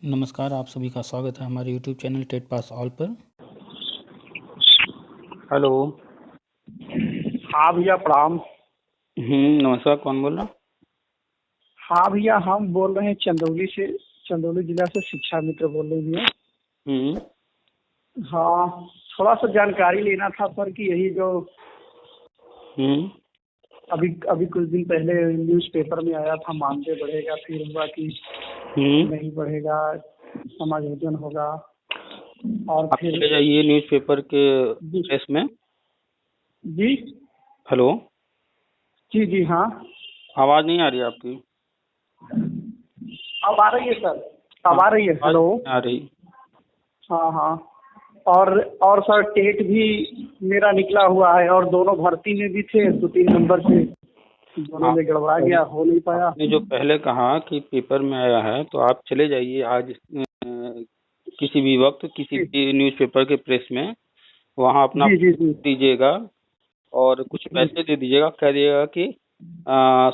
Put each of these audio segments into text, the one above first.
नमस्कार, आप सभी का स्वागत है हमारे YouTube channel TET pass all पर। हेलो। हाँ भैया प्रणाम। नमस्कार, कौन बोल रहा? हाँ भैया हम बोल रहे हैं चंदौली से, चंदौली जिला से शिक्षा मित्र बोल रहे हैं भैया। हम्म हाँ, थोड़ा सा जानकारी लेना था सर कि यही जो हम्म अभी अभी कुछ दिन पहले न्यूज़पेपर में आया था, मानदेय बढ़ेगा, फिर हुआ कि हम्म नहीं बढ़ेगा, समायोजन होगा, और आप फिर चले जाइए न्यूज़पेपर के जी प्रेस में। जी हेलो, जी जी हाँ, आवाज़ नहीं आ रही आपकी। अब आ रही है सर, हाँ, अब आ रही है। आवाज़ हेलो। नहीं आ रही। हाँ हाँ, और सर टेट भी मेरा निकला हुआ है, और दोनों भर्ती में भी थे, 2-3 नंबर से दोनों आप में गड़बड़ा गया, हो नहीं पाया। आपने जो पहले कहा कि पेपर में आया है, तो आप चले जाइए आज किसी भी वक्त किसी जी भी न्यूज़पेपर के प्रेस में, वहाँ अपना जी जी जी दीजिएगा और कुछ जी पैसे दे दीजिएगा, कह दिएगा कि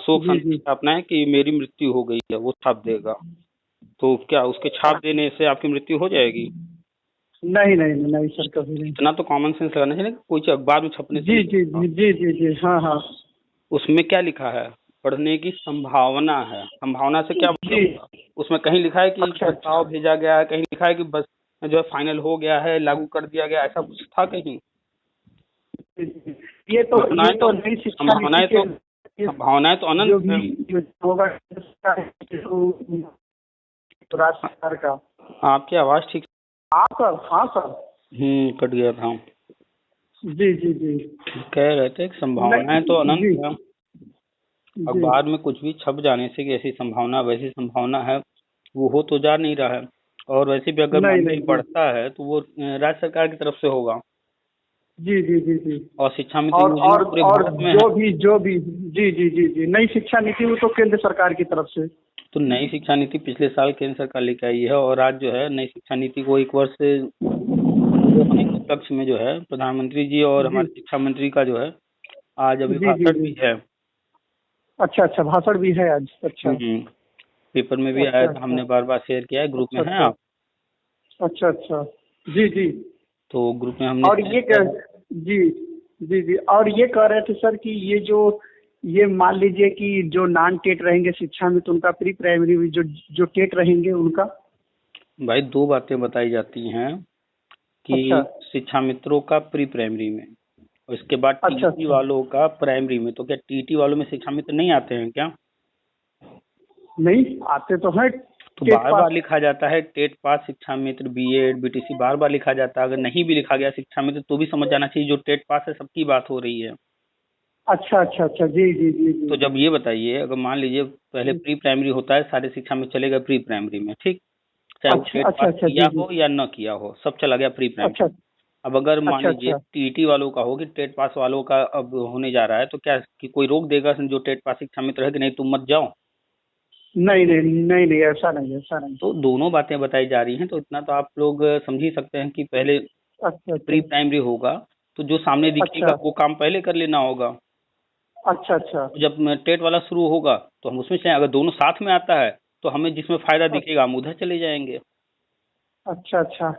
शोक जी संदेश जी। छापना है कि मेरी मृत्यु हो गई है, वो छाप देगा। तो क्या उसके छाप देने से आपकी मृत्यु हो जाएगी? नहीं नहीं नहीं नहीं सर, कभी नहीं। इतना तो कॉमन सेंस लगाना चाहिए ना, कोई चीज़ अखबार में छपने से जी नहीं जी होगा। जी जी जी जी हाँ हाँ। उसमें क्या लिखा है? पढ़ने की संभावना है। संभावना से क्या मतलब जी। होगा? उसमें कहीं लिखा है कि अच्छा प्रस्ताव अच्छा। भेजा गया है, कहीं लिखा है कि बस जो है फाइनल हो गया है, लागू कर दिया गया, ऐसा कुछ था कहीं? जी, जी। ये तो संभावनाएं तो नई शिक्षा नीति संभावनाएं के तो संभावनाएं तो अनंत जो है। भी जो होगा तो राज्य सरकार का। आपकी आवाज़ ठीक। हाँ सर, हाँ सर। कट गया था। जी जी जी। कह रहे थे कि संभावनाएं तो नहीं अनंत जी है। जी। अखबार में कुछ भी छप जाने से कि ऐसी संभावना वैसी संभावना है, वो हो तो जा नहीं रहा है। और वैसे भी अगर नहीं नहीं मानदेय जी बढ़ता है तो वो राज्य सरकार की तरफ से होगा। जी जी जी जी। और शिक्षा मित्र और योजना और पूरे और भारत में है। जो भी जी जी जी जी, नई शिक्षा नीति वो तो केंद्र सरकार की तरफ से। तो नई शिक्षा नीति पिछले साल केंद्र सरकार लेके आई है, और आज जो है नई शिक्षा नीति को 1 वर्ष से पूरे होने के उपलक्ष्य में जो है प्रधानमंत्री जी और जी हमारे शिक्षा मंत्री का जो है आज जी जी अभिभाषण जी। भी है। अच्छा अच्छा, भाषण भी है आज। अच्छा हम्म पेपर में भी आया अच्छा था, अच्छा हमने बार बार शेयर किया है, ग्रुप में अच्छा है अच्छा आप। अच्छा अच्छा। जी जी। तो ग्रुप में हमने और शेयर ये किया है। जी जी जी, और ये कह रहे थे सर कि ये मान लीजिए कि जो नॉन टेट रहेंगे शिक्षा में, तो उनका प्री प्राइमरी में जो जो टेट रहेंगे उनका। भाई, 2 बातें बताई जाती हैं अच्छा कि शिक्षा मित्रों का प्री प्राइमरी में, और इसके बाद अच्छा टीटी अच्छा। वालों का प्राइमरी में। तो क्या टीटी वालों में शिक्षा मित्र नहीं आते हैं क्या? नहीं आते तो हैं तो टेट बार बार पास। लिखा जाता है टेट पास शिक्षा मित्र, बीएड बीटीसी, बार बार लिखा जाता है। अगर नहीं भी लिखा गया शिक्षा मित्र तो भी समझ जाना चाहिए जो टेट पास है सबकी बात हो रही है। अच्छा अच्छा अच्छा। जी जी जी जी तो जब ये बताइए, अगर मान लीजिए पहले जी। प्री प्राइमरी होता है, सारे शिक्षा में चले गए प्री प्राइमरी में, ठीक, चाहे वो अच्छा टेट अच्छा पास अच्छा। किया जी जी। हो या न किया हो, सब चला गया प्री अच्छा प्राइमरी। अब अगर मान अच्छा लीजिए अच्छा। टीटी वालों का हो कि टेट पास वालों का अब होने जा रहा है, तो क्या कि कोई रोक देगा जो टेट पास शिक्षा मित्र है कि नहीं तुम मत जाओ? नहीं नहीं नहीं नहीं, ऐसा नहीं, ऐसा नहीं। तो दोनों बातें बताई जा रही हैं, तो इतना तो आप लोग समझ ही सकते हैं कि पहले अच्छा अच्छा प्री प्राइमरी होगा तो जो सामने दिखेगा अच्छा वो काम पहले कर लेना होगा। अच्छा अच्छा जब टेट वाला शुरू होगा तो हम उसमें से, अगर दोनों साथ में आता है तो हमें जिसमें फायदा दिखेगा हम उधर चले जाएंगे। अच्छा अच्छा।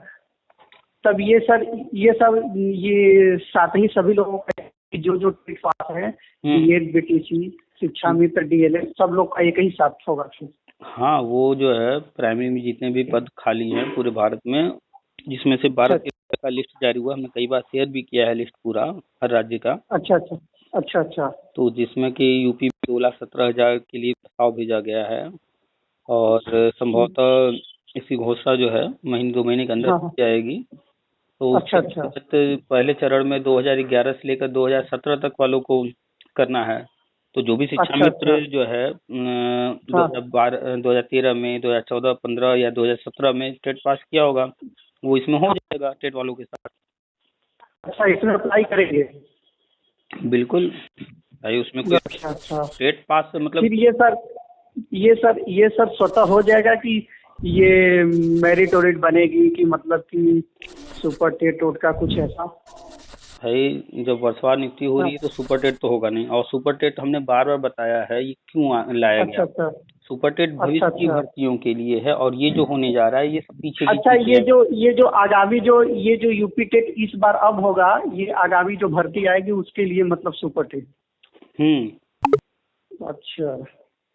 तब ये सर, ये सब ये साथ ही सभी लोगों का जो जो टेट पास है, हम्म बीएड बीटीसी शिक्षा मित्र डीएलएड, सब लोग का एक ही साथ होगा फिर। हाँ, वो जो है प्राइमरी में जितने भी पद खाली हैं पूरे भारत में, जिसमें से अच्छा 12-13 का लिस्ट जारी हुआ, हमने कई बार शेयर भी किया है लिस्ट पूरा हर राज्य का। अच्छा अच्छा अच्छा अच्छा तो जिसमें कि यूपी में 2,17,000 के लिए प्रस्ताव भेजा गया है, और संभवतः इसकी घोषणा जो है महीने 2 महीने के अंदर हाँ हो हाँ। जाएगी। तो अच्छा उसके अच्छा तहत पहले चरण में 2011 से लेकर 2017 तक वालों को करना है। तो जो भी शिक्षा अच्छा अच्छा। मित्र जो है हाँ। 2012 2013 में, 2014-15 या 2017 में टेट पास किया होगा, वो इसमें हो जाएगा टेट वालों के साथ। अच्छा, इसमें अप्लाई करेंगे। बिल्कुल भाई, उसमें कोई अच्छा अच्छा। टेट पास से मतलब। फिर ये सर स्वतः हो जाएगा कि ये मेरिट ओरिट बनेगी, कि मतलब कि सुपर टेट ओट का कुछ ऐसा। भाई, जब वर्षवार नियुक्ति हो हाँ। रही है तो सुपर टेट तो होगा नहीं, और सुपर टेट हमने बार बार बताया है ये क्यों लाया अच्छा गया। अच्छा सुपर टेट अच्छा भविष्य की अच्छा भर्तियों के लिए है, और ये जो होने जा रहा है ये सब पीछे की अच्छा। चीजें हैं। ये जो आगामी जो ये जो यूपी टेट इस बार अब होगा, ये आगामी जो भर्ती आएगी उसके लिए मतलब सुपर टेट। हम्म। अच्छा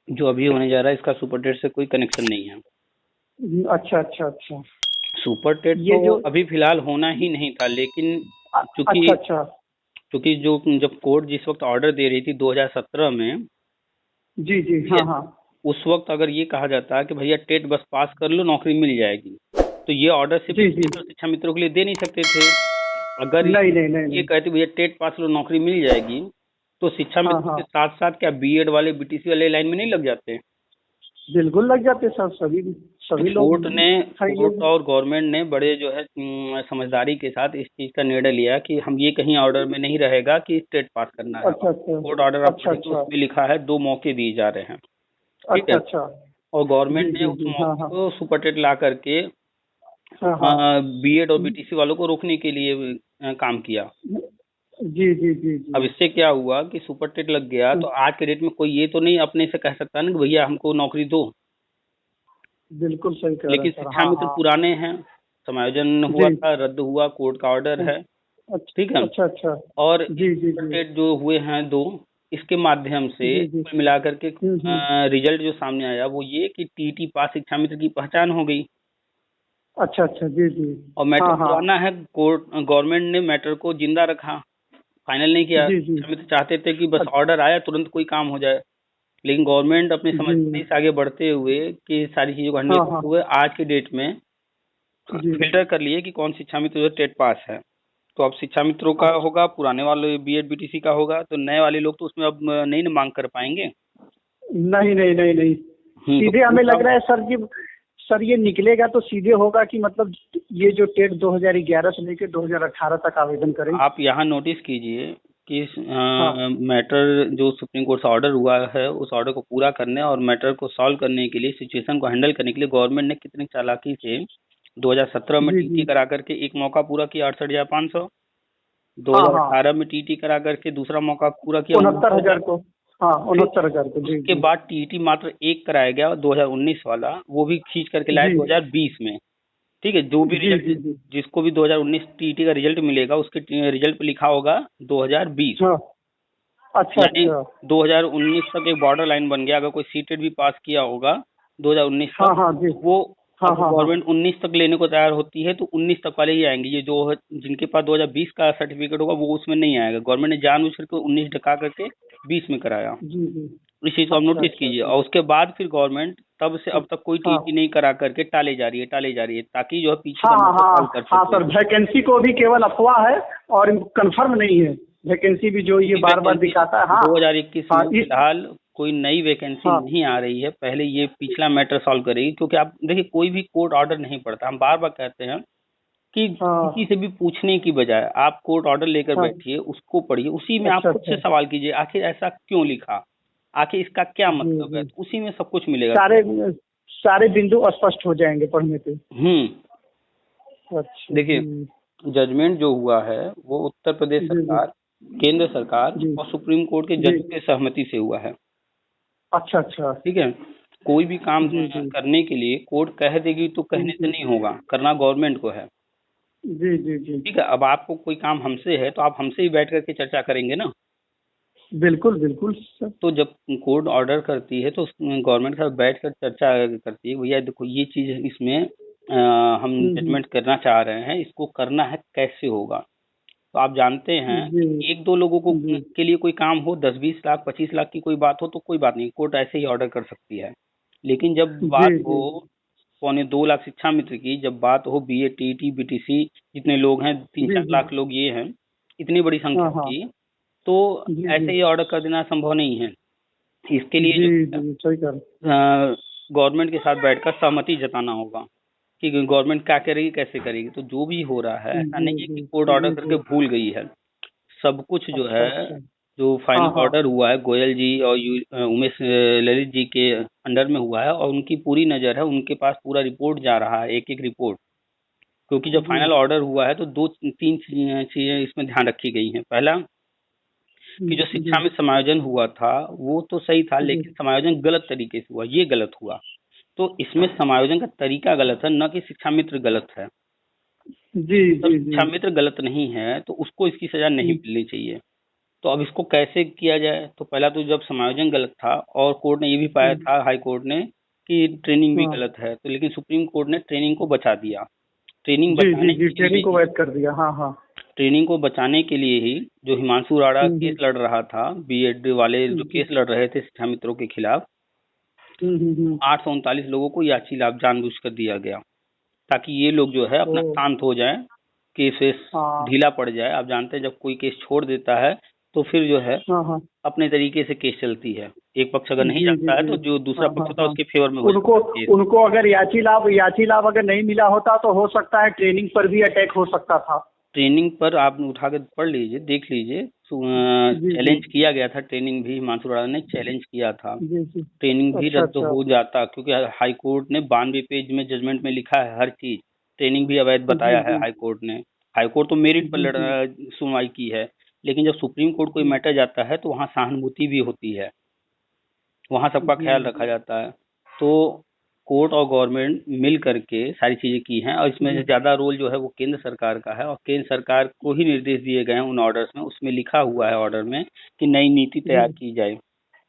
जो अभी होने जा रहा है इसका सुपर टेट से कोई कनेक्शन नहीं है। अच्छा अच्छा अच्छा। सुपर टेट ये तो जो अभी फिलहाल होना ही नहीं था, लेकिन अच्छा चूंकि अच्छा। चूंकि जो जब कोर्ट जिस वक्त ऑर्डर दे रही थी 2017 में, जी जी ठीक है, हाँ हाँ। उस वक्त अगर ये कहा जाता कि भैया टेट बस पास कर लो नौकरी मिल जाएगी, तो ये ऑर्डर सिर्फ जी जी। शिक्षा मित्रों के लिए दे नहीं सकते थे। अगर नहीं नहीं नहीं ये नहीं। कहते भैया टेट पास लो नौकरी मिल जाएगी, तो शिक्षा हाँ मित्रों हाँ के साथ साथ क्या बीएड वाले बीटीसी वाले लाइन में नहीं लग जाते। बिल्कुल लग जाते सर, सभी तो सभी लोग हैं ये। कोर्ट और गवर्नमेंट ने बड़े जो है समझदारी के साथ इस चीज का निर्णय लिया कि हम ये कहीं ऑर्डर में नहीं रहेगा कि टेट पास करना है। अच्छा अच्छा कोर्ट ऑर्डर आप अच्छा पढ़ेंगे अच्छा उसमें लिखा है 2 मौके दिए जा रहे हैं, ठीक अच्छा है। अच्छा। और जी गवर्नमेंट ने जी उस जी हाँ मौके हाँ को सुपर टेट ला करके हाँ हाँ। बीएड और बीटीसी वालों को रोकने के लिए काम किया। जी जी जी अब जी। इससे क्या हुआ कि सुपर टेट लग गया तो आज के डेट में कोई ये तो नहीं अपने से कह सकता ना कि भैया हमको नौकरी दो। बिल्कुल सही कह रहे हैं लेकिन सर, शिक्षा हाँ मित्र हाँ। पुराने हैं, समायोजन हुआ जी। था, रद्द हुआ, कोर्ट का ऑर्डर है, ठीक अच्छा है। अच्छा अच्छा। और इस जी जी सुपर जी टेट जो हुए हैं 2, इसके माध्यम से जी जी। कुल मिलाकर के हम्म। रिजल्ट जो सामने आया वो ये कि टीटी पास शिक्षा मित्र की पहचान हो गई। अच्छा अच्छा जी जी। और मैटर हाँ हाँ। पुराना है, कोर्ट गवर्नमेंट ने मैटर को जिंदा रखा, फाइनल नहीं किया। जी जी। शिक्षा मित्र चाहते थे कि बस ऑर्डर आया तुरंत कोई काम हो जाए, लेकिन गवर्नमेंट अपनी जी। समझदारी से आगे बढ़ते हुए कि सारी चीजों को हैंडल हाँ हाँ करते हुए आज के डेट में जी। फिल्टर कर लिए कि कौन शिक्षा मित्र जो टेट पास है। तो अब शिक्षा मित्रों का अच्छा। होगा, पुराने वाले बीएड बीटीसी का होगा, तो नए वाले लोग तो उसमें अब नहीं ना मांग कर पाएंगे। नहीं नहीं नहीं नहीं, तो सीधे हमें पूरा लग रहा है सर जी। सर ये निकलेगा तो सीधे होगा कि मतलब ये जो टेट 2011 से लेकर 2018 तक आवेदन करें। आप यहाँ नोटिस कीजिए कि हाँ मैटर जो सुप्रीम कोर्ट से ऑर्डर हुआ है उस ऑर्डर को पूरा करने और मैटर को सॉल्व करने के लिए, सिचुएशन को हैंडल करने के लिए गवर्नमेंट ने कितनी चालाकी से 2017 में जी टीटी जी। करा करके एक मौका पूरा किया 68,500, हाँ हाँ 2018 में टीटी करा करके दूसरा मौका पूरा किया 69,000 69,000। को। हाँ 69,000 को जी उसके जी। बाद टीटी मात्र एक कराया गया 2019 वाला, वो भी खींच करके लाए जी 2020 में, ठीक है। जो भी जी रिजल्ट जी जी। जिसको भी 2019 टीटी का रिजल्ट मिलेगा उसके रिजल्ट पे लिखा होगा 2020। हाँ अच्छा यानी अच्छा। 2019 तक एक बॉर्डर लाइन बन गया। अगर कोई सीटेट भी पास किया होगा 2019 हाँ तक, हाँ जी। तो वो हाँ अगर हाँ हाँ गवर्नमेंट 19 तक लेने को तैयार होती है तो 19 तक वाले ही आएंगे। ये जो जिनके पास 2020 का सर्टिफिकेट होगा वो उसमें नहीं आएगा। गवर्नमेंट ने जानबूझ करके 19 ढका करके 20 में कराया। जी जी। इस चीज को आप अच्छा नोटिस अच्छा कीजिए। अच्छा। और उसके बाद फिर गवर्नमेंट तब से अब तक कोई हाँ टीटी नहीं करा करके टाले जा रही है ताकि जो है पीछे हाँ का हाँ मैटर सॉल्व हाँ कर हाँ सके। सर, वैकेंसी को भी केवल अफवाह है और कंफर्म नहीं है। वैकेंसी भी जो ये बार बार वैकेंसी दिखाता है। हाँ 2021 हाँ में इस फिलहाल कोई नई वैकेंसी हाँ नहीं आ रही है। पहले ये पिछला मैटर सॉल्व करेगी, क्योंकि आप देखिए कोई भी कोर्ट ऑर्डर नहीं पड़ता। हम बार बार कहते हैं कि किसी हाँ से भी पूछने की बजाय आप कोर्ट ऑर्डर लेकर हाँ। बैठिए, उसको पढ़िए, उसी में आप अच्छा खुद से अच्छा। सवाल कीजिए आखिर ऐसा क्यों लिखा, आखिर इसका क्या जी मतलब है, जी। तो उसी में सब कुछ मिलेगा। सारे सारे बिंदु स्पष्ट हो जाएंगे पढ़ने पे। अच्छा देखिए जजमेंट जो हुआ है वो उत्तर प्रदेश जी जी सरकार, केंद्र सरकार जी और सुप्रीम कोर्ट के जी। जज के सहमति से हुआ है, अच्छा अच्छा। ठीक है। कोई भी काम जी जी करने के लिए कोर्ट कह देगी तो कहने से जी नहीं होगा, करना गवर्नमेंट को है, जी जी जी। ठीक है। अब आपको कोई काम हमसे है तो आप हमसे ही बैठ करके चर्चा करेंगे ना। बिल्कुल बिल्कुल सर। तो जब कोर्ट ऑर्डर करती है तो गवर्नमेंट के साथ बैठ कर चर्चा करती है, भैया देखो ये चीज इसमें हम हम्म। जजमेंट करना चाह रहे हैं, इसको करना है कैसे होगा। तो आप जानते हैं जी कि एक दो लोगों को जी के लिए कोई काम हो, 10-20 लाख 25 लाख की कोई बात हो तो कोई बात नहीं, कोर्ट ऐसे ही ऑर्डर कर सकती है। लेकिन जब जी बात हो जी। 2.25 लाख शिक्षा मित्र की, जब बात हो बीए टीटी बीटीसी जितने लोग हैं, तीन जी चार जी। लाख लोग ये हैं, इतनी बड़ी हाँ संख्या हाँ। की, तो जी जी ऐसे ही ऑर्डर कर देना संभव नहीं है। इसके लिए जो जी जी सही कह रहे गवर्नमेंट के साथ बैठकर सहमति जताना होगा कि गवर्नमेंट क्या करेगी कैसे करेगी। तो जो भी हो रहा है हैं। ऐसा जी नहीं है कि जी कोर्ट ऑर्डर जी करके जी। भूल गई है। सब कुछ जो अच्छा है, अच्छा। जो हाँ फाइनल हाँ। ऑर्डर हुआ है गोयल जी और उमेश ललित जी के अंडर में हुआ है, और उनकी पूरी नज़र है, उनके पास पूरा रिपोर्ट जा रहा है, एक एक रिपोर्ट। क्योंकि जब जी फाइनल ऑर्डर हुआ है तो 2-3 चीजें इसमें ध्यान रखी गई हैं। पहला कि जो जी शिक्षा में समायोजन हुआ था वो तो सही था, जी लेकिन समायोजन गलत तरीके से हुआ, ये गलत हुआ। तो इसमें समायोजन का तरीका गलत है, न कि शिक्षा मित्र गलत है। जी जब जी जी शिक्षा मित्र गलत नहीं है तो उसको इसकी सजा नहीं मिलनी चाहिए। तो अब इसको कैसे किया जाए? तो पहला तो जब समायोजन गलत था और कोर्ट ने ये भी पाया था, हाई कोर्ट ने, कि ट्रेनिंग भी हाँ गलत है, तो लेकिन सुप्रीम कोर्ट ने ट्रेनिंग को बचा दिया। ट्रेनिंग जी जी बचाने जी, के ट्रेनिंग को लिए वैध कर दिया, हाँ हाँ। ट्रेनिंग को बचाने के लिए ही जो हिमांशु राणा हम्म केस लड़ रहा था, बीएड वाले जो हम्म केस लड़ रहे थे शिक्षा मित्रों के खिलाफ, हम्म। 839 लोगों को याची लाभ जानबूझकर दिया गया, ताकि ये लोग जो है ओ अपना शांत हो जाए, केस वेस हाँ ढीला पड़ जाए। आप जानते हैं जब कोई केस छोड़ देता है तो फिर जो है हाँ हाँ। अपने तरीके से केस चलती है। एक पक्ष अगर नहीं जी जी जानता है जी। तो जो दूसरा हाँ हाँ पक्ष होता है हाँ। उसके फेवर में हो उनको जाता है केस। उनको अगर याची लाभ अगर नहीं मिला होता तो हो सकता है ट्रेनिंग पर भी अटैक हो सकता था। ट्रेनिंग पर आप उठा के पढ़ लीजिए, देख लीजिए, जी जी चैलेंज किया गया था, ट्रेनिंग भी हिमांशु राणा ने चैलेंज किया था। जी जी। ट्रेनिंग भी अच्छा रद्द अच्छा। हो जाता, क्योंकि हाई कोर्ट ने 92 पेज में जजमेंट में लिखा है हर चीज। ट्रेनिंग भी अवैध जी बताया है जी हाई कोर्ट ने। हाई कोर्ट तो मेरिट पर जी जी सुनवाई की है, लेकिन जब सुप्रीम कोर्ट कोई जी मैटर जाता है तो वहाँ सहानुभूति भी होती है, वहाँ सबका जी ख्याल रखा जी जाता है। तो कोर्ट और गवर्नमेंट मिल करके सारी चीजें की हैं, और इसमें से जी ज्यादा रोल जो है वो केंद्र सरकार का है, और केंद्र सरकार को ही निर्देश दिए गए हैं उन ऑर्डर्स में। उसमें लिखा हुआ है ऑर्डर में कि नई नीति तैयार जी। की जाए।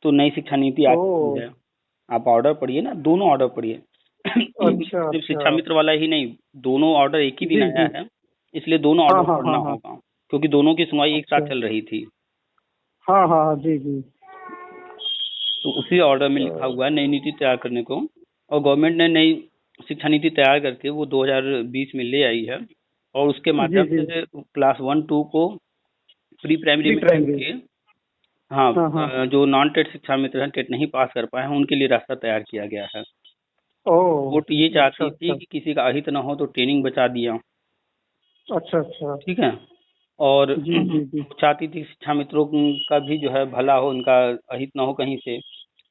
तो नई शिक्षा नीति आ ओ चुकी है। आप ऑर्डर पढ़िए ना, दोनों ऑर्डर पढ़िए। अच्छा सिर्फ अच्छा। शिक्षा मित्र वाला ही नहीं, दोनों ऑर्डर एक ही दिन जी आया जी। है, इसलिए दोनों हाँ ऑर्डर हाँ पढ़ना हाँ हाँ। होगा, क्योंकि दोनों की सुनवाई एक साथ अच्छा। चल रही थी। हाँ हाँ हाँ, जी जी। तो उसी ऑर्डर में लिखा तो हुआ है नई नीति तैयार करने को, और गवर्नमेंट ने नई शिक्षा नीति तैयार करके वो 2020 में ले आई है, और उसके जी माध्यम जी। से क्लास 1-2 को प्री प्राइमरी प्री में प्राइमरी। करके, हाँ, हाँ हाँ। जो नॉन टेट शिक्षा मित्र हैं, टेट नहीं पास कर पाए हैं, उनके लिए रास्ता तैयार किया गया है। ओ कोर्ट ये अच्छा चाहती थी अच्छा कि किसी का अहित ना हो, तो ट्रेनिंग बचा दिया। अच्छा अच्छा। ठीक है। और जी जी जी चाहती थी शिक्षा मित्रों का भी जो है भला हो, उनका अहित ना हो कहीं से।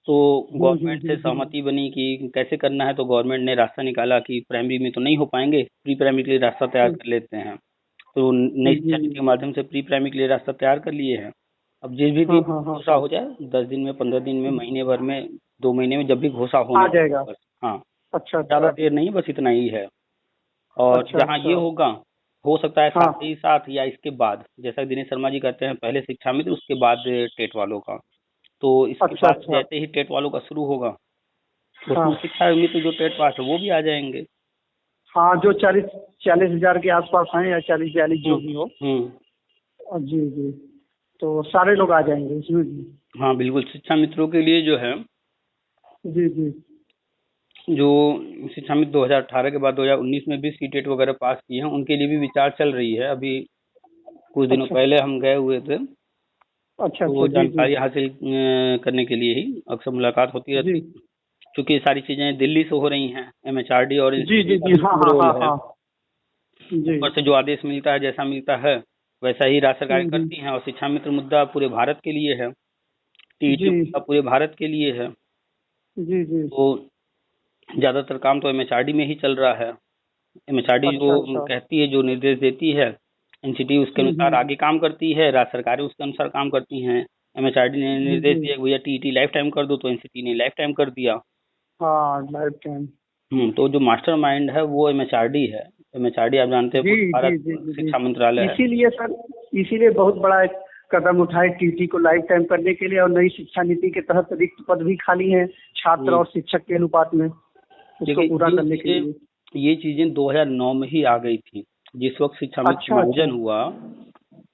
तो गवर्नमेंट से हम्म। सहमति बनी कि कैसे करना है, तो गवर्नमेंट ने रास्ता निकाला कि प्राइमरी में तो नहीं हो पाएंगे, प्री प्राइमरी के लिए रास्ता तैयार कर लेते हैं। तो नई शिक्षा नीति जी। के माध्यम से प्री प्राइमरी के लिए रास्ता तैयार कर लिए हैं। अब जिस भी हाँ हाँ हाँ घोषणा हाँ। हो जाए, 10 दिन में, 15 दिन में, महीने भर में, 2 महीने में, जब भी घोषणा होना आ जाएगा। चाहिए बस। हाँ, अच्छा ज्यादा अच्छा। देर नहीं, बस इतना ही है। और अच्छा जहाँ ये अच्छा। होगा, हो सकता है हाँ। साथ ही साथ या इसके बाद, जैसा कि दिनेश शर्मा जी कहते हैं, पहले शिक्षा मित्र उसके बाद टेट वालों का। तो इसके अच्छा बाद अच्छा। जैसे ही टेट वालों का शुरू होगा, उसमें हाँ शिक्षा मित्र जो टेट पास है वो भी आ जाएंगे। हाँ, जो 40-40 हजार के आसपास हैं या 40-42 जो भी हो। हम्म। जी जी। तो सारे लोग आ जाएंगे इसमें भी। हाँ बिल्कुल, शिक्षा मित्रों के लिए जो है, जी जी। जो शिक्षा मित्र 2018 के बाद 2019 में भी सीटेट वगैरह पास किए हैं, उनके लिए भी विचार चल रही है। अभी कुछ दिनों अच्छा पहले हम गए हुए थे, अच्छा अच्छा। तो जी जी जानकारी हासिल करने के लिए ही अक्सर मुलाकात होती जी रहती है, क्योंकि ये सारी चीजें दिल्ली से हो रही हैं। एमएचआरडी और जी इंस्टीट्यूट जी का जी। भी हाँ खूब हाँ रोल हाँ है। हाँ। जी। ऊपर से जो आदेश मिलता है, जैसा मिलता है वैसा ही राज्य सरकारें हम्म। करती हैं। और शिक्षा मित्र मुद्दा पूरे भारत के लिए है, टीईटी जी मुद्दा पूरे भारत के लिए है। जी जी। तो ज्यादातर काम तो एमएचआरडी में ही चल रहा है। एमएचआरडी अच्छा जो अच्छा। कहती है, जो निर्देश देती है, एनसीटी उसके अनुसार हम्म। आगे काम करती है, राज्य सरकारें उसके अनुसार काम करती हैं। एमएचआरडी ने निर्देश जी। दिया कि भैया टीईटी लाइफ टाइम कर दो, तो एनसीटी ने लाइफ टाइम कर दिया। हाँ, लाइफ टाइम। तो जो मास्टरमाइंड है वो एमएचआरडी है। एमएचआरडी आप जानते हैं जी पूरे जी भारत जी जी जी। शिक्षा मंत्रालय है। इसीलिए सर, इसीलिए बहुत बड़ा एक कदम उठाए टीटी को लाइफ टाइम करने के लिए, और नई शिक्षा नीति के तहत रिक्त पद भी खाली हैं छात्र हम्म, और शिक्षक के अनुपात में, उसको देखिए पूरा करने के लिए। ये चीजें 2009 में ही आ गई थी, जिस वक्त शिक्षा में अच्छा अच्छा। समायोजन हुआ।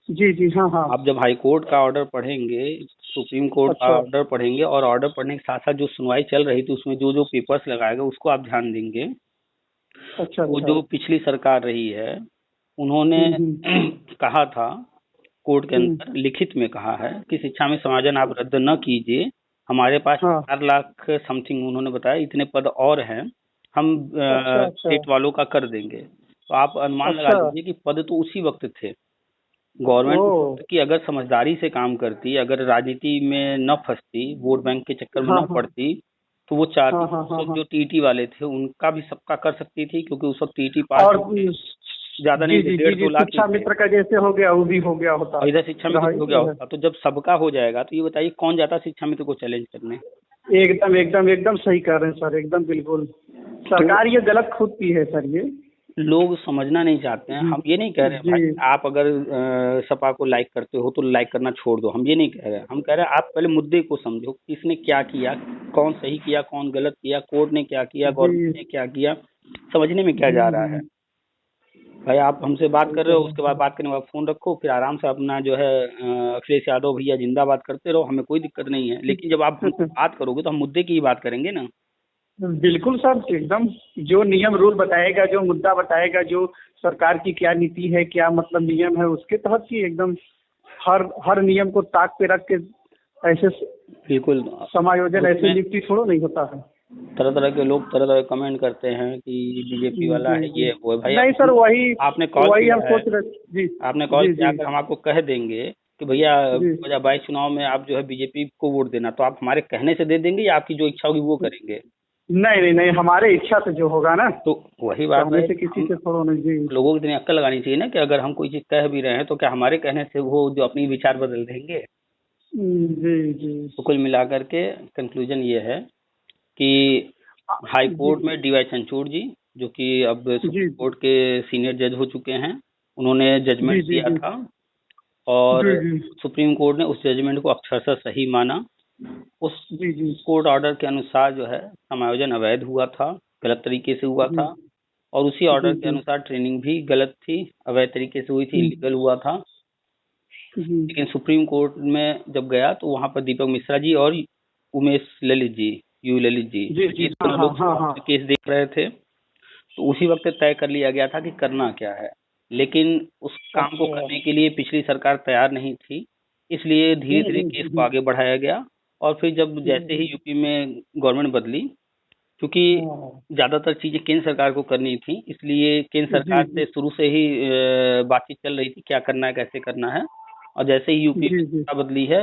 जी जी। हाँ हाँ। आप जब हाई कोर्ट का ऑर्डर पढ़ेंगे, सुप्रीम कोर्ट का अच्छा ऑर्डर पढ़ेंगे, और ऑर्डर पढ़ने के साथ साथ जो सुनवाई चल रही थी उसमें जो जो पेपर्स लगाए गए उसको आप ध्यान देंगे। अच्छा वो अच्छा। जो पिछली सरकार रही है, उन्होंने हम्म। कहा था, कोर्ट के हम्म। अंदर लिखित में कहा है कि शिक्षा में समायोजन आप रद्द न कीजिए, हमारे पास हाँ। 4 लाख समथिंग उन्होंने बताया, इतने पद और हैं, हम अच्छा अच्छा। स्टेट वालों का कर देंगे। तो आप अनुमान लगा अच्छा। लीजिए कि पद तो उसी वक्त थे। गवर्नमेंट ओ। उस वक्त की अगर समझदारी से काम करती, अगर राजनीति में न फंसती, वोट बैंक के चक्कर में हाँ न हाँ पड़ती, तो वो चाहती हाँ थी हाँ उस हाँ वक्त हाँ। जो टीईटी वाले थे उनका भी सबका कर सकती थी, क्योंकि उस वक्त टीईटी पास और जो थे। ज्यादा जी नहीं जी तो जी डेढ़ जी, दो लाख शिक्षा मित्र का जैसे हो गया वो भी हो गया होता। और इधर शिक्षा मित्र रहा भी हो गया तो है। होता। तो जब सबका हो जाएगा तो ये बताइए कौन जाता शिक्षा मित्र को चैलेंज करने। एकदम एकदम एकदम सही कह रहे हैं सर, एकदम बिल्कुल। तो सरकार ये गलत खुद की है सर ये। लोग समझना नहीं चाहते हैं। जी हम ये नहीं कह रहे हैं जी भाई आप अगर सपा को लाइक करते हो तो लाइक करना छोड़ दो, हम ये नहीं कह रहे हैं। हम कह रहे हैं आप पहले मुद्दे को समझो, किसने क्या किया, कौन सही किया कौन गलत किया, कोर्ट ने क्या किया, जी गवर्नमेंट ने क्या किया, समझने में क्या जा रहा है। भाई आप हमसे बात सही कर कह रहे हो, रहे हैं उसके बाद बात करने के बाद फोन रखो, फिर आराम से अपना जो है अखिलेश यादव भैया जिंदाबाद करते रहो, हमें कोई दिक्कत नहीं है। लेकिन जब आप हमसे सर। बात करोगे तो हम मुद्दे की ही बात करेंगे ना। बिल्कुल सर, एकदम जो नियम रूल बताएगा, जो मुद्दा बताएगा, जो सरकार की क्या नीति है, क्या मतलब नियम है, उसके तहत ही एकदम हर हर नियम को ताक पे रख के ऐसे बिल्कुल। समायोजन, ऐसे उसमें नियुक्ति थोड़ा नहीं होता है। तरह तरह के लोग तरह तरह कमेंट करते हैं कि बीजेपी वाला जी है, जी। ये है, वो है। भाई नहीं सर, वही आपने कॉल वही हम किया है, सोच रहे। जी आपने कॉल जी किया, जी अगर हम आपको कह देंगे कि भैया जी। 2022 चुनाव में आप जो है बीजेपी को वोट देना, तो आप हमारे कहने से दे देंगे या आपकी जो इच्छा होगी वो करेंगे। नहीं नहीं नहीं, हमारे इच्छा से जो होगा ना, तो वही बात कहने है से कि किसी हम से थोड़ा नहीं। जी लोगों की इतनी अक्ल लगानी चाहिए ना कि अगर हम कोई चीज कह भी रहे हैं तो क्या हमारे कहने से वो जो अपनी विचार बदल देंगे। जी जी तो कुल मिलाकर के कंक्लूजन ये है कि हाई जी कोर्ट में डीवाई चंद्रचूड़ जी, जो कि अब जी सुप्रीम कोर्ट के सीनियर जज हो चुके हैं, उन्होंने जी जजमेंट जी दिया जी था और जी जी सुप्रीम कोर्ट ने उस जजमेंट को अक्षरशः सही माना। उस जी जी कोर्ट ऑर्डर के अनुसार जो है समायोजन अवैध हुआ था, गलत तरीके से हुआ था, और उसी ऑर्डर जी के जी अनुसार ट्रेनिंग भी गलत थी, अवैध तरीके से हुई थी, जी इलीगल हुआ था। जी लेकिन सुप्रीम कोर्ट में जब गया तो वहां पर दीपक मिश्रा जी और उमेश ललित जी, यू ललित जी, जी जी। ये हाँ दोनों हाँ लोग हाँ हाँ। केस देख रहे थे। तो उसी वक्त तय कर लिया गया था कि करना क्या है। लेकिन उस काम को अच्छा। करने के लिए पिछली सरकार तैयार नहीं थी, इसलिए धीरे धीरे केस को आगे बढ़ाया गया। और फिर जब जैसे ही यूपी में गवर्नमेंट बदली, क्योंकि हाँ, ज्यादातर चीजें केंद्र सरकार को करनी थी, इसलिए केंद्र जी सरकार जी से शुरू से ही बातचीत चल रही थी क्या करना है कैसे करना है। और जैसे ही यूपी में जी जी। सत्ता बदली है,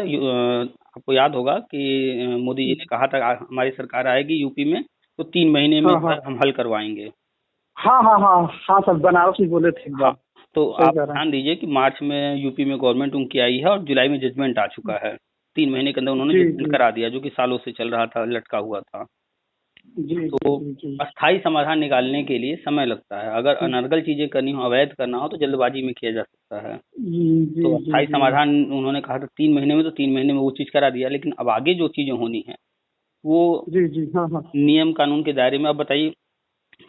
आपको याद होगा कि मोदी जी ने कहा था हमारी सरकार आएगी यूपी में तो 3 महीने में हाँ जो हाँ है हम हल करवाएंगे। हाँ हाँ हाँ हाँ सर, बनारस में बोले थे एक हाँ, बार। तो सही आप कह रहे ध्यान दीजिए कि मार्च में यूपी में गवर्नमेंट उनकी आई है और जुलाई में जजमेंट आ चुका है। 3 महीने के अंदर हैं। उन्होंने जी जजमेंट जी करा दिया, जो कि सालों से चल रहा था, लटका हुआ था। जी जी तो जी जी अस्थायी समाधान निकालने के लिए समय लगता है। अगर अनर्गल चीजें करनी हो, अवैध करना हो, तो जल्दबाजी में किया जा सकता है। जी तो जी अस्थायी जी। समाधान उन्होंने कहा था 3 महीने में, तो 3 महीने में वो चीज करा दिया। लेकिन अब आगे जो चीजें होनी है वो जी जी हाँ हाँ। नियम कानून के दायरे में। अब बताइए,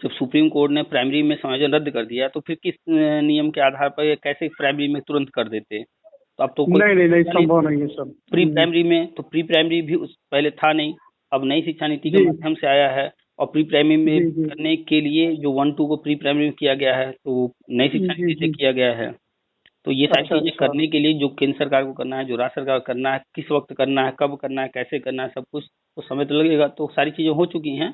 जब सुप्रीम कोर्ट ने प्राइमरी में समायोजन रद्द कर दिया तो फिर किस नियम के आधार पर ये कैसे प्राइमरी में तुरंत कर देते। तो अब तो कोई नहीं नहीं नहीं, नहीं, संभव नहीं है सर। प्री प्राइमरी में, तो प्री प्राइमरी भी उस पहले था नहीं, अब नई शिक्षा नीति के जी माध्यम से आया है। और प्री प्राइमरी में जी जी करने के लिए जो 1-2 को प्री प्राइमरी में किया गया है, तो नई शिक्षा जी नीति से जी। किया गया है। तो ये सारी अच्छा चीजें अच्छा। करने के लिए जो केंद्र सरकार को करना है, जो राज्य सरकार को करना है, किस वक्त करना है, कब करना है, कैसे करना है, सब कुछ तो समय तो लगेगा। तो सारी चीजें हो चुकी हैं।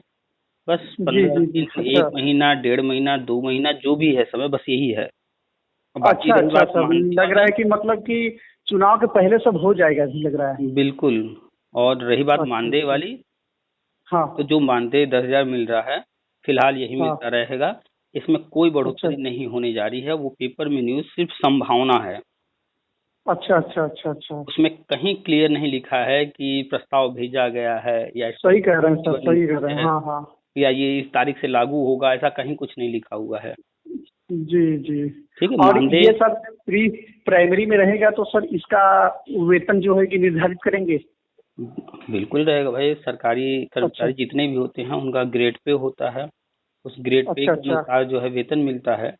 बस जी 15 जी जी। दिन, अच्छा 1 महीना, 1.5 महीना, 2 महीना, जो भी है समय, बस यही है। और बाकी अच्छा रही अच्छा बात सर, मानदेय लग रहा है वाली, कि मतलब कि चुनाव के पहले सब हो जाएगा, भी लग रहा है। बिल्कुल। और रही बात अच्छा मानदेय अच्छा। वाली, तो हाँ जो मानदेय 10,000 मिल रहा है, फिलहाल यही हाँ। मिलता रहेगा। इसमें कोई अच्छा बढ़ोतरी नहीं होने जा रही है। वो पेपर में न्यूज सिर्फ संभावना है। अच्छा अच्छा अच्छा अच्छा। उसमें कहीं क्लियर नहीं लिखा है कि प्रस्ताव भेजा गया है या सही कह रहे हैं सर, वाली सही कह रहे हैं। है हाँ हाँ। या ये इस तारीख से लागू होगा, ऐसा कहीं कुछ नहीं लिखा हुआ है। जी जी। ठीक है, और मानदेय ये सर प्री प्राइमरी में रहेगा तो सर इसका वेतन जो है कि निर्धारित करेंगे। बिल्कुल रहेगा भाई। सरकारी अच्छा कर्मचारी जितने भी होते हैं उनका ग्रेड पे होता है, उस ग्रेड पे अच्छा के अच्छा। अनुसार जो है वेतन मिलता है।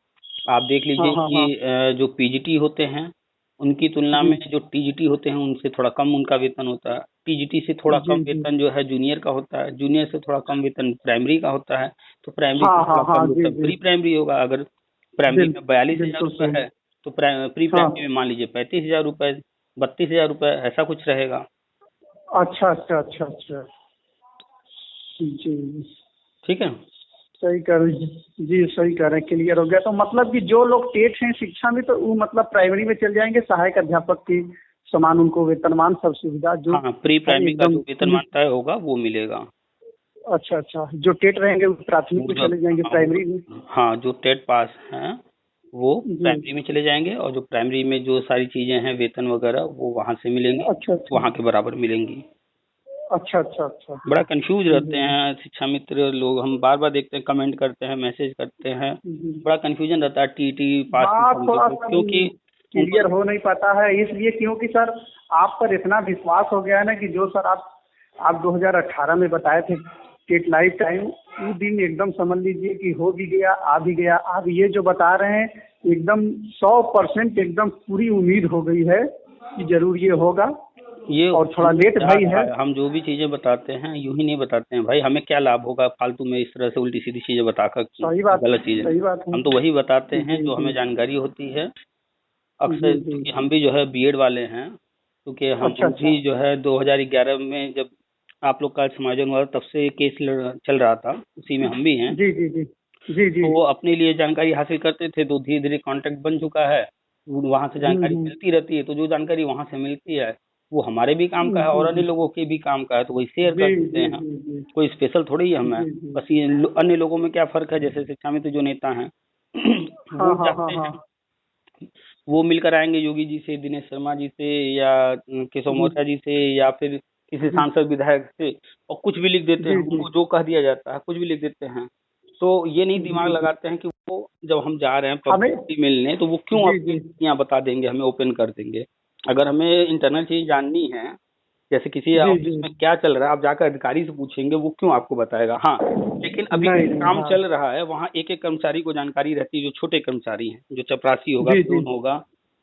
आप देख हाँ लीजिए हाँ हाँ। कि जो पीजीटी होते हैं उनकी तुलना जी में जो टीजीटी होते हैं उनसे थोड़ा कम उनका वेतन होता है। टीजीटी से थोड़ा कम जी जी। वेतन जो है जूनियर का होता है, जूनियर से थोड़ा कम वेतन प्राइमरी का होता है, तो प्राइमरी हाँ से हाँ थोड़ा हाँ। कम जी वेतन जी। प्री प्राइमरी होगा। अगर प्राइमरी बिल में 42,000 बिल्कुल रुपये सही। है तो प्री हाँ। प्राइमरी में मान लीजिए 35,000 रुपये, 32,000 रुपये, ऐसा कुछ रहेगा। अच्छा अच्छा अच्छा अच्छा। जी। ठीक है। सही कह रहे हैं जी, सही कह रहे हैं, क्लियर हो गया। तो मतलब कि जो लोग टेट हैं शिक्षा में, तो वो मतलब प्राइमरी में चल जाएंगे, सहायक अध्यापक की समान उनको वेतनमान सब सुविधा जो हाँ, प्री है प्राइमरी का एकदम जो वेतनमान तय होगा वो मिलेगा। अच्छा अच्छा। जो टेट रहेंगे वो प्राथमिक वो में जो चले जाएंगे हाँ, प्राइमरी में। हाँ, जो टेट पास हैं वो प्राइमरी में चले जाएंगे और जो प्राइमरी में जो सारी चीजें हैं वेतन वगैरह वो वहां से मिलेंगे। अच्छा अच्छा वहां के बराबर मिलेंगी। अच्छा अच्छा अच्छा। बड़ा कंफ्यूज रहते हैं शिक्षा मित्र लोग, हम बार बार देखते हैं, कमेंट करते हैं, मैसेज करते हैं, बड़ा कंफ्यूजन रहता है टीटी पास हाँ, थोड़ा क्योंकि क्लियर हो नहीं पाता है इसलिए, क्योंकि सर आप पर इतना विश्वास हो गया है ना कि जो सर आप 2018 में बताए थे टेट लाइफ टाइम, उस दिन एकदम समझ लीजिए कि हो भी गया, आ भी गया। आप ये जो बता रहे हैं एकदम 100% एकदम पूरी उम्मीद हो गई है कि जरूर ये होगा। ये और थोड़ा लेट भाई है। हम जो भी चीजें बताते हैं यूं ही नहीं बताते हैं भाई, हमें क्या लाभ होगा फालतू में इस तरह से उल्टी सीधी चीजें बताकर। सही बात, गलत चीजें सही बात है। हम तो वही बताते हैं जो जी हमें जानकारी होती है। अक्सर जी क्योंकि जी। हम भी जो है बीएड वाले हैं, क्योंकि हम अच्छा अच्छा। भी जो है 2011 में जब आप लोग का समायोजन हुआ तब से केस चल रहा था, उसी में हम भी हैं। जी जी जी जी जी। तो वो अपने लिए जानकारी हासिल करते थे, तो धीरे धीरे कांटेक्ट बन चुका है, वहां से जानकारी मिलती रहती है। तो जो जानकारी वहां से मिलती है वो हमारे भी काम का है और अन्य लोगों के भी काम का है, तो वही शेयर जी कर देते जी हैं। जी जी कोई स्पेशल थोड़ी है हमें। जी जी। बस ये अन्य लोगों में क्या फर्क है, जैसे शिक्षा में तो जो नेता हैं हाँ वो हाँ हाँ चाहते हाँ। हैं वो मिलकर आएंगे योगी जी से, दिनेश शर्मा जी से, या केशव जी मौर्य जी से, या फिर किसी जी सांसद विधायक से, और कुछ भी लिख देते हैं, जी जी उनको जो कह दिया जाता है कुछ भी लिख देते हैं। तो ये नहीं दिमाग जी। लगाते हैं कि वो जब हम जा रहे हैं हमें पब्लिसिटी मिलने तो वो क्यों जी अपनी जी यहाँ बता देंगे, हमें ओपन कर देंगे। अगर हमें इंटरनल चीज जाननी है, जैसे किसी जी ऑफिस जी। में क्या चल रहा है, आप जाकर अधिकारी से पूछेंगे वो क्यों आपको बताएगा। हाँ, लेकिन अभी नहीं नहीं। काम हाँ। चल रहा है वहाँ एक एक कर्मचारी को जानकारी रहती है, जो छोटे कर्मचारी हैं, जो चपरासी होगा, जी जी पियून होगा,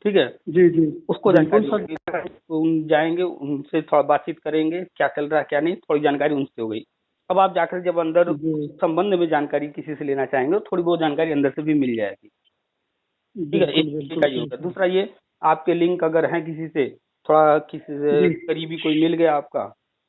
ठीक है, जी जी। उसको बिल्कुल जानकारी सर। होगी। तो जाएंगे उनसे थोड़ा बातचीत करेंगे, क्या चल रहा है क्या नहीं, थोड़ी जानकारी उनसे हो गई। अब आप जाकर जब अंदर जी। संबंध में जानकारी किसी से लेना चाहेंगे तो थोड़ी बहुत जानकारी अंदर से भी मिल जाएगी। ठीक है, बिल्कुल एक बिल्कुल का ये सही होगा। सर। दूसरा ये, आपके लिंक अगर हैं किसी से, थोड़ा किसी से जी करीबी कोई मिल गया आपका,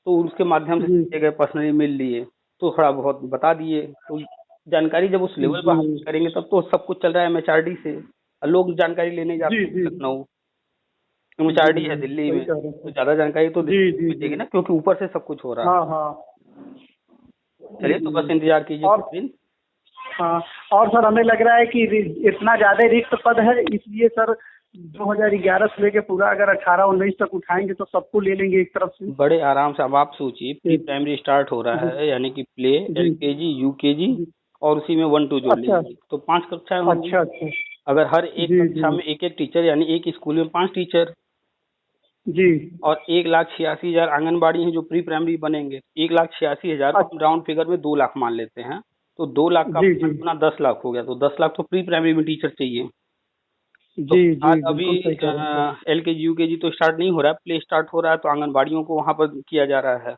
तो उसके माध्यम से जी किसी जगह पर्सनली मिल लिए, तो थोड़ा बहुत बता दिए, तो जानकारी जब उस लेवल पर हासिल जी करेंगे तब तो सब कुछ चल रहा है एमएचआरडी से। लोग जानकारी लेने जी जाते हैं जी लखनऊ, जी एमएचआरडी है जी। दिल्ली सही में, कह रहे हैं तो सर। ज्यादा जानकारी तो जी दिल्ली जी में देगी जी। ना, क्योंकि ऊपर से सब कुछ हो रहा है। हाँ हाँ। चलिए, तो बस इंतजार कीजिए और कुछ दिन। हाँ, और सर हमें लग रहा है कि इतना ज़्यादा रिक्त पद है, इसलिए सर 2011 से लेके पूरा अगर 18-19 तक उठाएंगे तो सबको ले लेंगे एक तरफ से। बड़े आराम से। अब आप सोचिए, प्री जी प्राइमरी स्टार्ट हो रहा है, यानी कि प्ले, जी एलकेजी, यूकेजी, जी। और उसी में 1 2 जोड़ अच्छा लीजिए तो 5 कक्षाएं होंगी। अच्छा अच्छा। अगर हर एक जी कक्षा जी में एक एक टीचर, यानी एक स्कूल में 5 टीचर, जी। और 1,86,000 आंगनबाड़ी हैं जो प्री प्राइमरी बनेंगे। 1,86,000 को हम राउंड फिगर में 2 लाख मान लेते हैं, तो 2 लाख का जी 5 जी गुना 10 लाख हो गया, तो 10 लाख तो प्री प्राइमरी में टीचर चाहिए। तो जी आज जी। अभी बिल्कुल सही कह रहे हैं सर। एलकेजी यूकेजी तो स्टार्ट नहीं हो रहा है, प्ले स्टार्ट हो रहा है, तो आंगनबाड़ियों को वहां पर किया जा रहा है।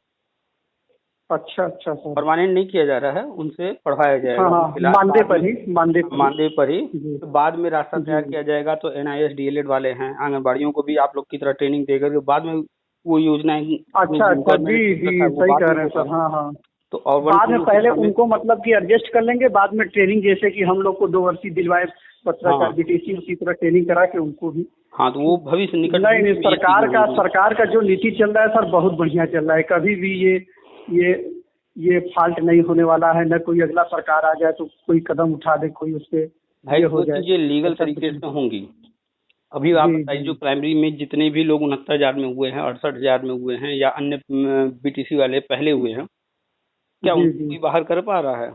अच्छा अच्छा सर। परमानेंट नहीं किया जा रहा है, उनसे पढ़वाया हाँ जाएगा हाँ, अभी फिलहाल। मानदेय बाद पर में ही, मानदेय पर ही। मानदेय पर ही। जी तो बाद में रास्ता जी। तैयार किया जाएगा, तो एनआईएस डीएलएड वाले हैं, आंगनबाड़ियों को भी आप लोग की तरह ट्रेनिंग देकर के बाद में वो योजनाएं अच्छा अच्छा। गवर्नमेंट जी ने रखा है जी। वो सही बाद कह में रहे हैं होगा। सर। हाँ हाँ। तो और 1 बाद में 2 की पहले हमें, उनको मतलब कि एडजस्ट कर लेंगे, बाद में ट्रेनिंग जैसे कि हम लोग को 2 वर्षीय दिलवाए पत्रकार हाँ बीटीसी, उसी तरह ट्रेनिंग करा के उनको भी। हाँ, तो वो भविष्य निकट नहीं नहीं, भविष्य में ये चीजें होंगी। सरकार का जो नीति चल रहा है सर बहुत बढ़िया चल रहा है। कभी भी ये ये फाल्ट नहीं होने वाला है। न कोई अगला सरकार आ जाए तो कोई कदम उठा दे, कोई उस पे भाई ये हो जो जाए, चीजें लीगल ऐसा कुछ तरीके नहीं। से होंगी। अभी आप जी बताइए, जो जी प्राइमरी में जितने भी लोग 69,000 में हुए हैं, 68,000 में हुए हैं, या अन्य बीटीसी वाले पहले हुए हैं, क्या जी उनको जी। कोई बाहर कर पा रहा है?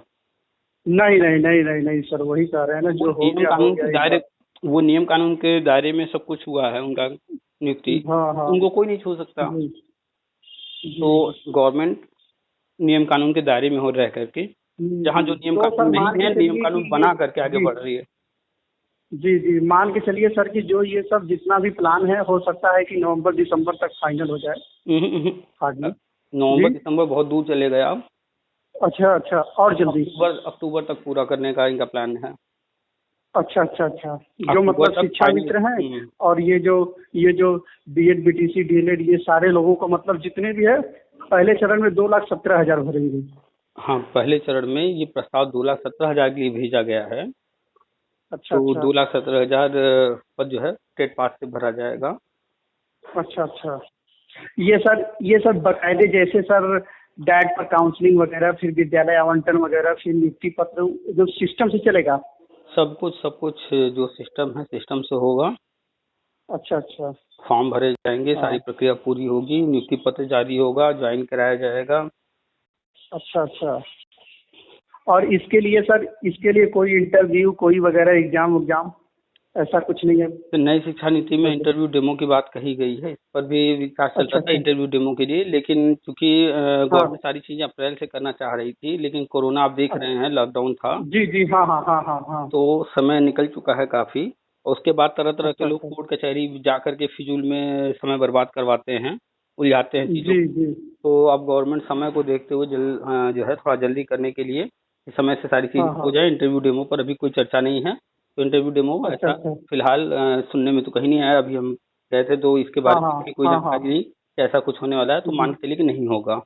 नहीं नहीं नहीं नहीं नहीं सर, वही कह रहे हैं ना, वो जो नियम हो कानून गया के एक दायरे बार। वो नियम कानून के दायरे में सब कुछ हुआ है उनका नियुक्ति, हाँ हाँ। उनको कोई नहीं छू सकता। जी तो जी। गवर्नमेंट नियम कानून के दायरे में हो रह करके, जहाँ जो नियम तो सर कानून मान नहीं के है, नियम चलिए कि कानून ये बना करके आगे जी बढ़ रही है। जी जी, मान के चलिए सर कि जो ये सब जितना भी प्लान है, हो सकता है कि नवंबर दिसंबर तक फाइनल हो जाए। हार्डली। जी। नवंबर दिसंबर बहुत दूर चले गए अब। अच्छा अच्छा, और जल्दी। अक्टूबर तक पूरा करने का इनका प्लान है। अच्छा अच्छा अच्छा। जो अक्टूबर मतलब तक शिक्षा फाइनल। मित्र हैं और ये जो बीएड बीटीसी डीएलएड ये सारे लोगों को मतलब जितने भी है, पहले चरण में 2,17,000 भरेंगे। हाँ, पहले चरण में ये प्रस्ताव 2,17,000 के लिए भेजा गया है। अच्छा तो अच्छा 2,17,000 पद जो है स्टेट पास से भरा जाएगा। अच्छा अच्छा। ये सर बकायदे जैसे सर डैट पर काउंसलिंग वगैरह, फिर विद्यालय आवंटन वगैरह, फिर नियुक्ति पत्र जो सिस्टम से चलेगा। सब कुछ जो सिस्टम है सिस्टम से होगा। अच्छा अच्छा। फॉर्म भरे जाएंगे, सारी हाँ। प्रक्रिया पूरी होगी, नियुक्ति पत्र जारी होगा, ज्वाइन कराया जाएगा। अच्छा अच्छा। और इसके लिए सर, इसके लिए कोई इंटरव्यू कोई वगैरह एग्जाम एग्जाम ऐसा कुछ नहीं है? तो नई शिक्षा नीति में जैसे। इंटरव्यू डेमो की बात कही गई है, इस पर भी विचार चल अच्छा रहा था अच्छा। इंटरव्यू डेमो के लिए, लेकिन चूंकि हाँ। गवर्नमेंट सारी चीजें अप्रैल से करना चाह रही थी, लेकिन कोरोना आप देख रहे हैं, लॉकडाउन था, जी जी, हाँ हाँ हाँ हाँ हाँ। तो समय निकल चुका है काफी। और उसके बाद तरह तरह के अच्छा लोग अच्छा। कोर्ट कचहरी जा करके फिजूल में समय बर्बाद करवाते हैं, उलझाते हैं चीजों जी को। जी। तो अब गवर्नमेंट समय को देखते हुए जो है थोड़ा जल्दी करने के लिए इस समय से सारी चीजें हाँ हो हाँ। जाए। इंटरव्यू डेमो पर अभी कोई चर्चा नहीं है, तो इंटरव्यू डेमो अच्छा ऐसा अच्छा। फिलहाल सुनने में तो कहीं नहीं आया। अभी हम गए थे तो इसके हाँ बारे हाँ में भी कोई हाँ हाँ। जानकारी नहीं कि ऐसा कुछ होने वाला है, तो जी। मान के चलिए कि नहीं होगा।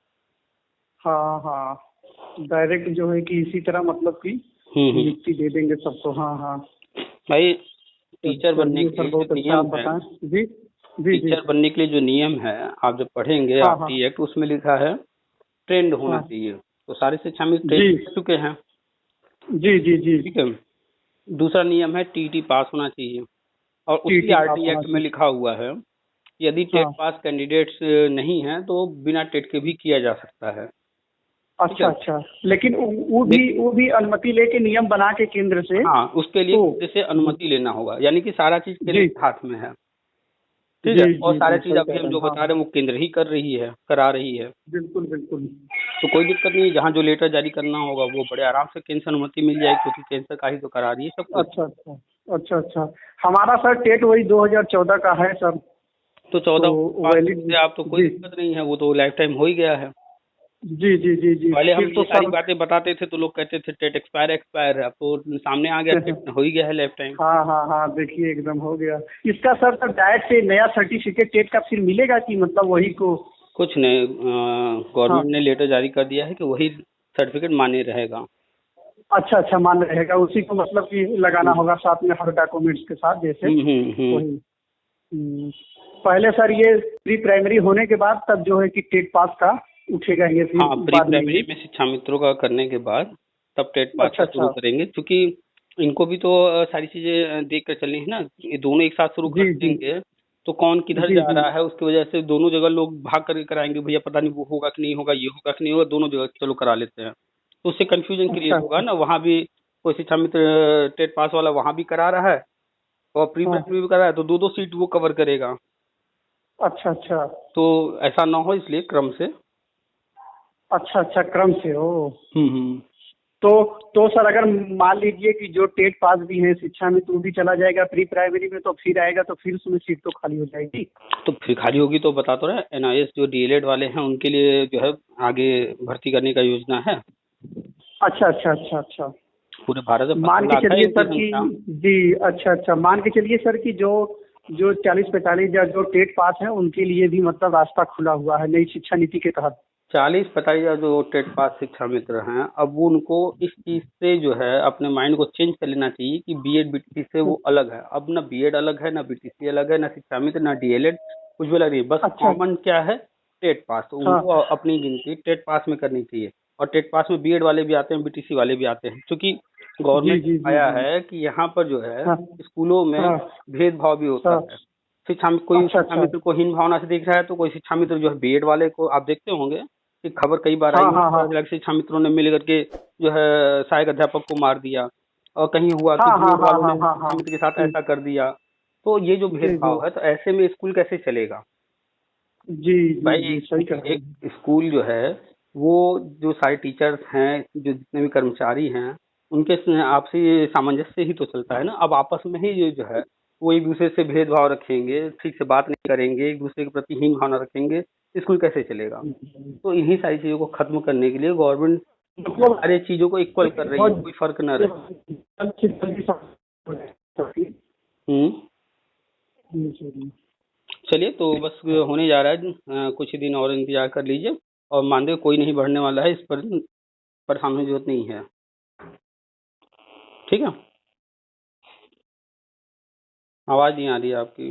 हाँ हाँ। डायरेक्ट जो है कि इसी तरह मतलब कि हम्म। नियुक्ति दे देंगे सबको। हाँ हाँ। भाई, टीचर बनने चलिए के सर, लिए जो बहुत अच्छा आप नियम है, बताएं। जी जी जी। टीचर बनने के लिए जो नियम है, आप जब पढ़ेंगे हाँ हाँ आरटी एक्ट, उसमें लिखा है ट्रेंड होना हाँ। चाहिए। तो सारे शिक्षा में ट्रेंड जी कर चुके हैं। जी जी जी। ठीक है। दूसरा नियम है टीटी पास होना चाहिए। और उसी टीटी पास आरटी होना एक्ट में चाहिए। लिखा हुआ है कि यदि टेट हाँ। पास कैंडिडेट्स नहीं हैं तो बिना टेट के भी किया जा सकता है। ठीक अच्छा है। अच्छा। लेकिन लेकिन वो भी अनुमति लेके नियम बना के केंद्र से। हाँ, उसके लिए तो केंद्र से जी अनुमति लेना होगा, यानी कि सारा चीज केंद्र जी के हाथ में है। ठीक जी है। और जी सारी जी, चीज सही अभी कह हम रहे हैं। जो हाँ बता हाँ। रहे हैं वो केंद्र ही कर रही है, करा रही है। बिल्कुल बिल्कुल। तो कोई दिक्कत नहीं, जहाँ जो लेटर जारी करना होगा वो बड़े आराम से केंद्र से अनुमति मिल जाएगी, क्योंकि केंद्र सरकार ही तो करा रही है सब कुछ। अच्छा अच्छा। अच्छा अच्छा। हमारा सर टेट वही 2014 का है सर। तो तो 14 पास वैलिड। से आप तो कोई जी दिक्कत नहीं है, वो तो लाइफ टाइम हो ही गया है। जी जी जी जी, पहले हम फिर ये तो सारी सर। बातें बताते थे तो लोग कहते थे टेट एक्सपायर एक्सपायर है, अब तो सामने आ गया, टेट हो ही गया है लाइफ टाइम। हाँ हाँ हाँ, देखिए एकदम हो गया। इसका सर डायरेक्ट से नया सर्टिफिकेट टेट का फिर मिलेगा कि मतलब वही को? कुछ नहीं, हाँ। गवर्नमेंट ने लेटर जारी कर दिया है कि वही सर्टिफिकेट मान्य रहेगा। अच्छा अच्छा, मान रहेगा उसी को, मतलब कि लगाना हम्म होगा साथ में हर डॉक्यूमेंट्स के साथ जैसे। हम्म। वही। हम्म। पहले सर ये प्री प्राइमरी होने के बाद तब जो है कि टेट पास का उठेगा ये फिर हाँ, प्री बाद में प्राइमरी ये। में शिक्षा मित्रों का करने के बाद तब टेट पास अच्छा का शुरू अच्छा। करेंगे, क्योंकि इनको भी तो सारी चीजें देख कर चलनी है ना। ये दोनों एक साथ शुरू कर जी जी देंगे तो कौन किधर जी जा जी। रहा है, उसकी वजह से दोनों जगह लोग भाग करके कराएंगे, भैया पता नहीं वो होगा कि नहीं होगा, ये होगा कि नहीं होगा, दोनों जगह चलो करा लेते हैं। तो उससे कंफ्यूजन अच्छा क्रिएट होगा अच्छा। ना, वहाँ भी कोई शिक्षा मित्र टेट पास वाला वहाँ भी करा रहा है और प्री हाँ। प्राइमरी भी करा रहा है, तो दो दो सीट वो कवर करेगा। अच्छा अच्छा। तो ऐसा ना हो, इसलिए क्रम से। अच्छा अच्छा, क्रम से हो। हम्म। तो तो सर अगर मान लीजिए कि जो टेट पास भी है शिक्षा में, तो वो भी चला जाएगा प्री प्राइमरी में, तो फिर आएगा तो फिर उसमें सीट तो खाली हो जाएगी। तो फिर खाली होगी तो बता तो रहे, एनआईएस जो डीएलएड वाले हैं उनके लिए जो है आगे भर्ती करने का योजना है। अच्छा अच्छा अच्छा अच्छा। पूरे भारत में मान 15 के लाख है चलिए इनकी सर कि संख्या। जी, अच्छा अच्छा, मान के चलिए सर कि जो जो 40-45 या जो टेट पास है उनके लिए भी मतलब रास्ता खुला हुआ है नई शिक्षा नीति के तहत। 40-45 जो टेट पास शिक्षा मित्र हैं, अब वो उनको इस चीज से जो है अपने माइंड को चेंज कर लेना चाहिए कि बीएड बीटीसी से वो अलग है। अब ना बीएड अलग है, ना बीटीसी अलग है, ना शिक्षा मित्र, ना डीएलएड, कुछ भी अलग नहीं। बस अच्छा। कॉमन क्या है, टेट पास। तो हाँ। उनको अपनी गिनती टेट पास में करनी चाहिए। और टेट पास में बीएड वाले भी आते हैं, बीटीसी वाले भी आते हैं, क्योंकि जी गवर्नमेंट जी ने जी आया जी। है कि यहाँ पर जो है हाँ स्कूलों में हाँ भेदभाव भी होता हाँ। है। शिक्षा में कोई अच्छा शिक्षा अच्छा। मित्र को हीन भावना से देख रहा है, तो कोई शिक्षा मित्र जो है बीएड वाले को, आप देखते होंगे कि खबर कई बार आई हाँ है, हाँ हाँ अलग अलग शिक्षा मित्रों ने मिल करके जो है सहायक अध्यापक को मार दिया। और कहीं हुआ कि हाँ हाँ बीएड हाँ वालों हाँ ने हाँ शिक्षा हाँ। मित्र के साथ जी ऐसा कर दिया। तो ये जो जी जी भेदभाव है, तो ऐसे में स्कूल कैसे चलेगा? जी जी भाई, जी, सही कह रहे एक हैं। स्कूल जो है वो, जो सारे टीचर्स हैं, जो जितने भी कर्मचारी हैं, उनके आपसी सामंजस्य ही तो चलता है ना। अब आपस में ही ये जो है वो एक दूसरे से भेदभाव रखेंगे, ठीक से बात नहीं करेंगे, एक दूसरे के प्रति हीन भावना रखेंगे, स्कूल कैसे चलेगा? तो इन्हीं सारी चीजों को खत्म करने के लिए गवर्नमेंट मतलब सारी चीजों को इक्वल कर रही है, कोई फर्क न रहे। हम्म। बहुत। चलिए, तो बस होने जा रहा है, कुछ ही दिन और इंतजार कर लीजिए। और मानदेय कोई नहीं बढ़ने वाला है, इस पर परेशान होने की जरूरत नहीं है। ठीक है। आवाज नहीं आ रही है आपकी।